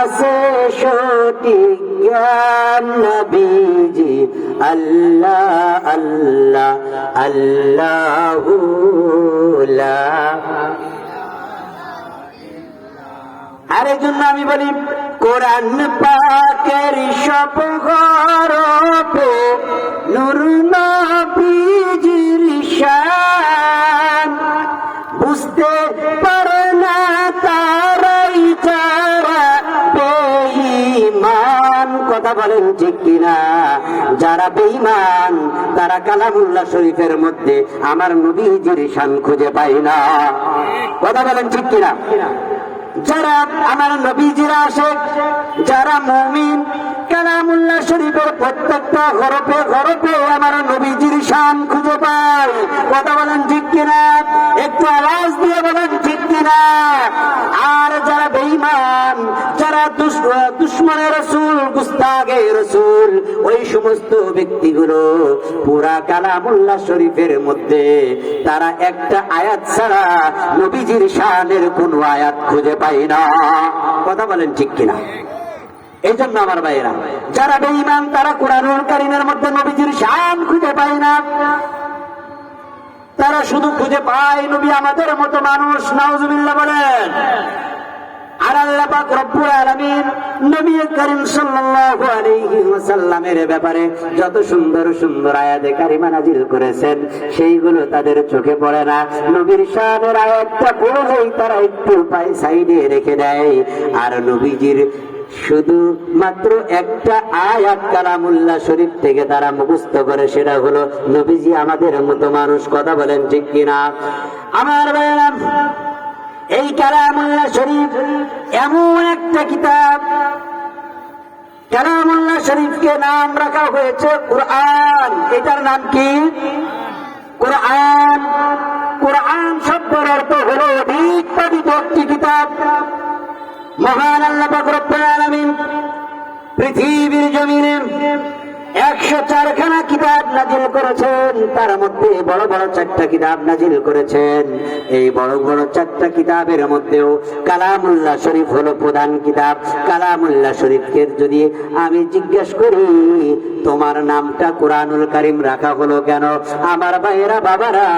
আছে সঠিক জ্ঞান নবীজি আল্লাহ আল্লাহ আল্লাহু লা। আর এই জন্য আমি বলি কোরআন পাকের সব হরফে নূর নবীজির শান, বুঝতে পারে না তারাই যারা বেঈমান। কথা বলেন ঠিক কিনা? যারা বেঈমান তারা কালামুল্লাহ শরীফের মধ্যে আমার নবীজির শান খুঁজে পায় না। কথা বলেন ঠিক কিনা? যারা আমার নবীজির আশিক, যারা মুমিন, কালামুল্লাহ শরীফের প্রত্যেকটা হরফে হরফে আমার নবীজির শান খুঁজে পায়। কথা বলেন ঠিক কিনা? একটু আওয়াজ দিয়ে বলেন ঠিক কিনা? আর যারা বেঈমান, যারা দুশমনে রাসূল, গুস্তাগে রাসূল, ওই সমস্ত ব্যক্তিগুলো পুরা কালামুল্লাহ শরীফের মধ্যে তারা একটা আয়াত ছাড়া নবীজির শানের কোন আয়াত খুঁজে পায় না। কথা বলেন ঠিক কিনা? এই জন্য আমার ভাইয়েরা, যারা বেঈমান তারা কোরআনুল কারীমের মধ্যে নবীজির শান খুঁজে পায় না। তারা শুধু খুঁজে পায় নবী আমাদের মতো মানুষ। নাউজুবিল্লাহ বলেন। আর আল্লাহ পাক রব্বুল আলামিন নবী করিম সাল্লাল্লাহু আলাইহি ওয়াসাল্লামের ব্যাপারে যত সুন্দর সুন্দর আয়াতে কারিমা নাযিল করেছেন, সেইগুলো তাদের চোখে পড়ে না। নবীর শানের আয়াতটা পড়লেই তারা একটু পায় সাইডে রেখে দেয়। আর নবীজির শুধু মাত্র একটা আয়াত কালামুল্লাহ শরীফ থেকে তারা মুখস্থ করে, সেটা হলো নবীজি আমাদের মতো মানুষ। কথা বলেন ঠিক কিনা? আমার ভাইরা, এই কালামুল্লাহ শরীফ এমন একটা কিতাব, কালামুল্লাহ শরীফকে নাম রাখা হয়েছে কুরআন। এটার নাম কি? কুরআন। কুরআন শব্দের অর্থ হলো অধিক পবিত্র একটি কিতাব। মহান আল্লাহ পাক রব্বুল আলামিন পৃথিবীর জমিনে 104 খানা কিতাব নাজিল করেছেন। তার মধ্যে বড় বড় 4টা কিতাব নাজিল করেছেন। এই বড় বড় 4টা কিতাবের মধ্যেও কালামুল্লাহ শরীফ হলো প্রধান কিতাব। কালামুল্লাহ শরীফকে যদি আমি জিজ্ঞেস করি তোমার নামটা কোরআনুল কারীম রাখা হলো কেন, আমার ভাইয়েরা বাবারা,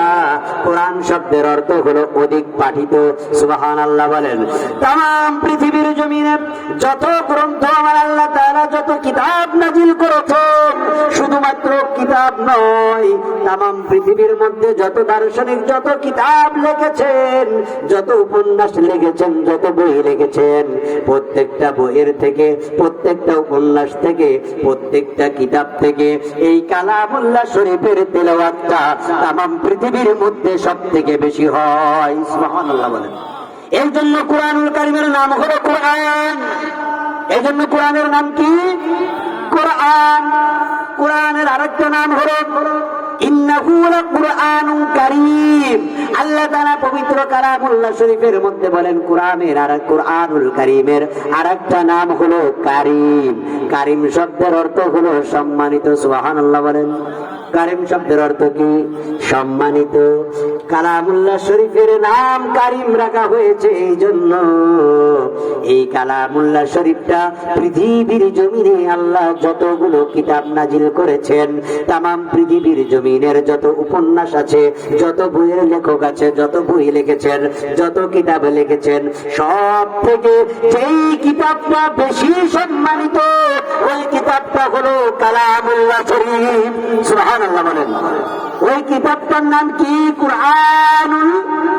কোরআন শব্দের অর্থ হলো অধিক পাঠিত। সুবহানাল্লাহ বলেন। তাম পৃথিবীর জমিনে যত গ্রন্থ আমার আল্লাহ তাআলা যত কিতাব নাজিল করেছেন, শুধুমাত্র কিতাব নয়, তাম পৃথিবীর মধ্যে যত দার্শনিক যত কিতাব লিখেছেন, যত উপন্যাস লিখেছেন, যত বই লিখেছেন, প্রত্যেকটা বইয়ের থেকে, প্রত্যেকটা উপন্যাস থেকে, প্রত্যেকটা কিতাব থেকে এই কালামুল্লাহ শরীফের তেলাওয়াতটা তাম পৃথিবীর মধ্যে সবথেকে বেশি হয়। সুবহানাল্লাহ বলেন। এই জন্য কোরআনুল কারীমের নাম হলো কোরআন। এই জন্য কোরআনের নাম কি? কোরআন। কোরআনের আরেকটা নাম হলো ইন্নাহু লাকুরআনুন কারীম। আল্লাহ তাআলা পবিত্র কালামুল্লাহ শরীফের মধ্যে বলেন কোরআনের আর কোরআনুল কারীমের আরেকটা নাম হলো কারীম। কারীম শব্দের অর্থ হলো সম্মানিত। সুবহানাল্লাহ বলেন। কারীম শব্দের অর্থ কি? সম্মানিত। কালামুল্লাহ শরীফের নাম কারীম রাখা হয়েছে এই জন্য এই কালামুল্লাহ শরীফটা পৃথিবীর জমিনে আল্লাহ যতগুলো কিতাব নাজিল করেছেন, তাম পৃথিবীর জমিনের যত উপন্যাস আছে, যত বইয়ের লেখক আছে, যত বই লিখেছেন, যত কিতাব লিখেছেন, সব থেকে যেই কিতাবটা বেশি সম্মানিত ওই কিতাবটা হলো কালামুল্লাহ শরীফ। সুবহানাল্লাহ বলেন। ওই কিতাবটার নাম কি? কোরআনুল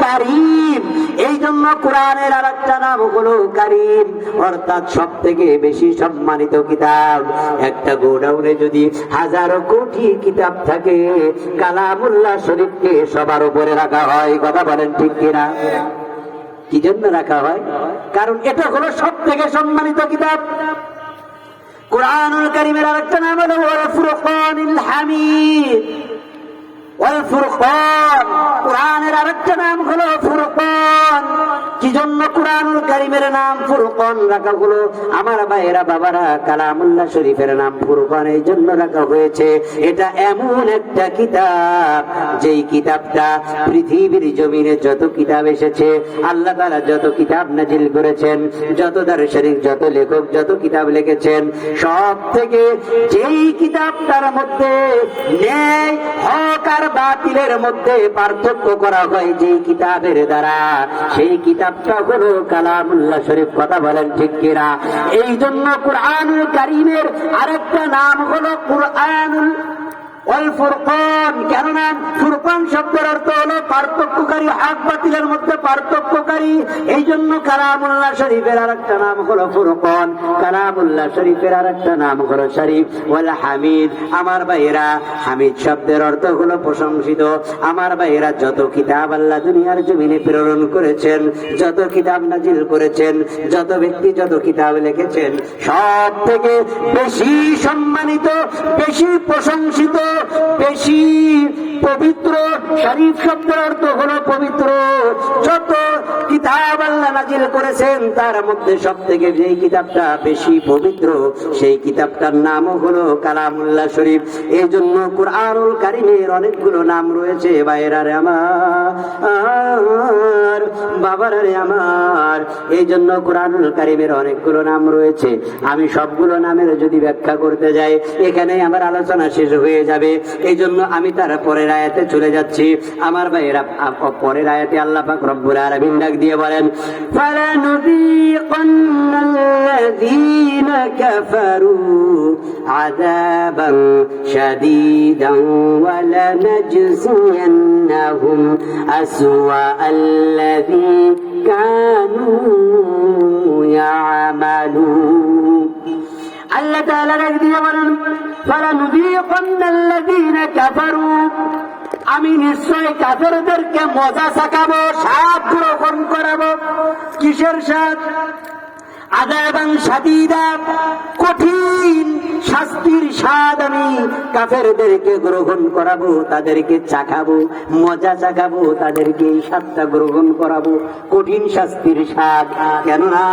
কারীম। এই জন্য কোরআনের আরেকটা নাম হলো কারীম, অর্থাৎ সব থেকে বেশি সম্মানিত কিতাব। একটা গোডাউনে যদি হাজারো কোটি কিতাব থাকে, কালামুল্লাহ শরীফকে সবার উপরে রাখা হয়। কথা বলেন ঠিক কিনা? কি জন্য রাখা হয়? কারণ এটা হলো সব থেকে সম্মানিত কিতাব। কোরআনুল কারীমের আরেকটা নাম হলো ওয়াল ফুরকানিল হামিদ। ওয়াল ফুরকান, কোরআনের আরেকটা নাম হলো ফুরকান। কি জন্য কুরআনুল কারীমের নাম ফুরকান রাখা হলো? আমার ভাইয়েরা বাবারা, কালামুল্লাহ শরীফের নাম ফুরকান এই জন্য রাখা হয়েছে, এটা এমন একটা কিতাব যেই কিতাবটা পৃথিবীর জমিনে যত কিতাব এসেছে, আল্লাহ তাআলা যত কিতাব নাজিল করেছেন, যত দার্শনিক, যত লেখক যত কিতাব লিখেছেন, সব থেকে যেই কিতাবটার মধ্যে ন্যায় হক আর বাতিলের মধ্যে পার্থক্য করা হয় যেই কিতাবের দ্বারা, সেই কিতাবটা হলো কালামুল্লাহ শরীফ। কথা বলেন ঠিক কিনা? এই জন্য কুরআনুল কারীমের আরেকটা নাম হলো কুরআনুল ফুরকান। কেননা ফুরকান শব্দের অর্থ হলো পার্থক্যকারী, হক বাতিলের মধ্যে পার্থক্যকারী। এই জন্য কালামুল্লাহ শরীফের আরেকটা নাম হলো ফুরকান, কালামুল্লাহ শরীফের আরেকটা নাম হলো শরীফ ওয়াল হামিদ। আমার ভাইয়েরা, হামিদ শব্দের অর্থ হলো প্রশংসিত। আমার ভাইয়েরা, যত কিতাব আল্লাহ দুনিয়ার জমিনে প্রেরণ করেছেন, যত কিতাব নাজিল করেছেন, যত ব্যক্তি যত কিতাব লিখেছেন, সব থেকে বেশি সম্মানিত, বেশি প্রশংসিত, বেশি পবিত্র, শরীফ শব্দের অর্থ হলো পবিত্র, যত কিতাব আল্লাহ নাজিল করেছেন তার মধ্যে সব থেকে যেই কিতাবটা বেশি পবিত্র, সেই কিতাবটার নাম হলো কালামুল্লাহ শরীফ। এই জন্য কুরআনুল কারীমের অনেকগুলো নাম রয়েছে। ভাইয়েরা রে আমার, বাবারা রে আমার, এই জন্য কুরআনুল কারীমের অনেকগুলো নাম রয়েছে। আমি সবগুলো নামের যদি ব্যাখ্যা করতে যাই, এখানে আমার আলোচনা শেষ হয়ে যাবে। এই জন্য আমি তার পরের আয়াতে চলে যাচ্ছি। আমার ভাইয়েরা, পরের আয়াতে আল্লাহ পাক রব্বুল আলামিন ডাক দিয়ে বলেন, ফালানুযীকান্নাল্লাযীনা কাফারু আযাবান শাদীদান ওয়া লানাজজিয়ান্নাহুম আসওয়াআল্লাযী কানু ইয়ামালুন। আল্লাহ তাআলা ডাক দিয়ে বলেন, ফালানুযীকান্নাল্লাযীনা কাফারু, আমি নিশ্চয় কাফেরদেরকে মজা চাকাবো, স্বাদ গ্রহণ করাবো। কিসের স্বাদ? আযাবান শাদীদা, কঠিন শাস্তির স্বাদ আমি কাফেরদেরকে গ্রহণ করাবো, তাদেরকে চাকাবো, মজা চাকাবো, তাদেরকে এই স্বাদটা গ্রহণ করাবো, কঠিন শাস্তির স্বাদ। কেননা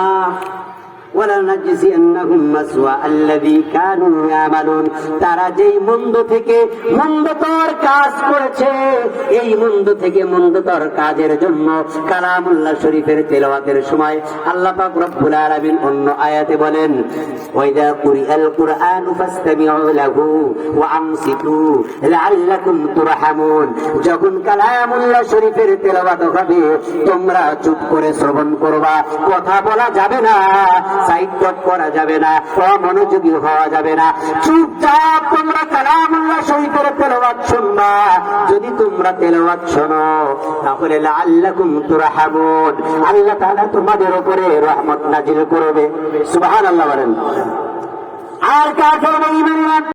তারা যেই মন্দ থেকে মন্দতর কাজ করেছে, এই মন্দ থেকে মন্দতর কাজের জন্য কালামুল্লাহ শরীফের তেলাওয়াতের সময় আল্লাহ পাক রব্বুল আলামিন অন্য আয়াতে বলেন, ওয়াইদা কুরিআল কুরআনু ফাসতামিউ লাহু ওয়া আমসিতু লাআল্লাকুম তুরহামুন। যখন কালামুল্লাহ শরীফের তেলাওয়াত হবে, তোমরা চুপ করে শ্রবণ করবা, কথা বলা যাবে না, সাইড করা যাবে না, মনোযোগী হওয়া যাবে না, চুপচাপ তোমরা কালামুল্লাহ শরীফের তেলাওয়াত শুনবা। যদি তোমরা তেলাওয়াত শোনো, তাহলে লাআল্লাকুম তুরহামুন, আল্লাহ তাআলা তোমাদের উপরে রহমত নাজিল করবে। সুবহানাল্লাহ বলেন। আর কাফের বেঈমান